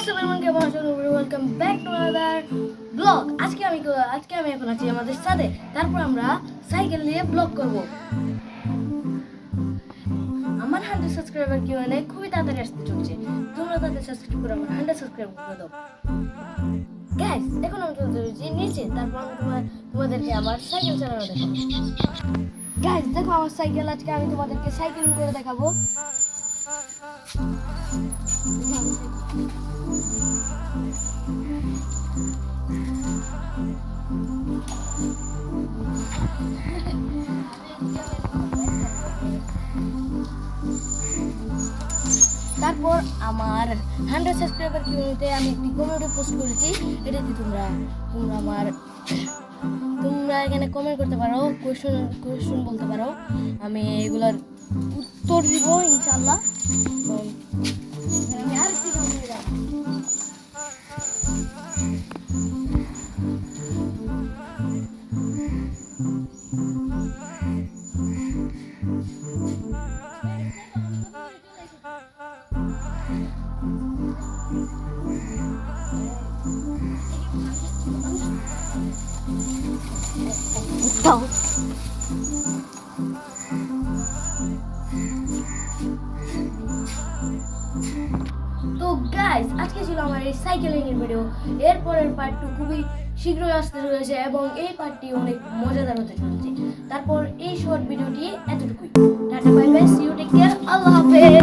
What's up everyone, কেমন আছেন? Welcome back to another blog. আজকে আমি এখন আছি আমাদের সাথে। তারপর আমরা সাইকেল নিয়ে ব্লগ করব। আমার 100 সাবস্ক্রাইবার কিউএনএ খুবই তাড়াতাড়ি আসতে চলছে। তোমরা তাদের সাবস্ক্রাইব করে আমার 100 সাবস্ক্রাইব করে দাও। গাইস, এখন আমি চলে যাচ্ছি নিচে। তারপর আমি তোমাদেরকে আমার সাইকেল চালানো দেখাবো। গাইস, দেখো আমার সাইকেল। আজকে আমি তোমাদেরকে সাইকেলিং করে দেখাবো। তারপর আমার 100 সাবস্ক্রাইবার কিউতে আমি একটি কমেন্টে পোস্ট করেছি। এটাতে তোমরা এখানে কমেন্ট করতে পারো, কোয়েশ্চন বলতে পারো। আমি এগুলোর উত্তর দিব ইনশাআল্লাহ। আমি আরেকটি কমেন্ট রাখবো। তো গাইস, আজকে ছিল আমার এই সাইকেলিং এর ভিডিও। এরপরের পার্ট 2 খুবই শীঘ্রই আসতে চলেছে এবং এই পার্টটি অনেক মজাদার হতে চলেছে। তারপর এই শর্ট ভিডিওটি এতটুকুই। Tata, bye bye, see you, take care, আল্লাহ হাফেজ।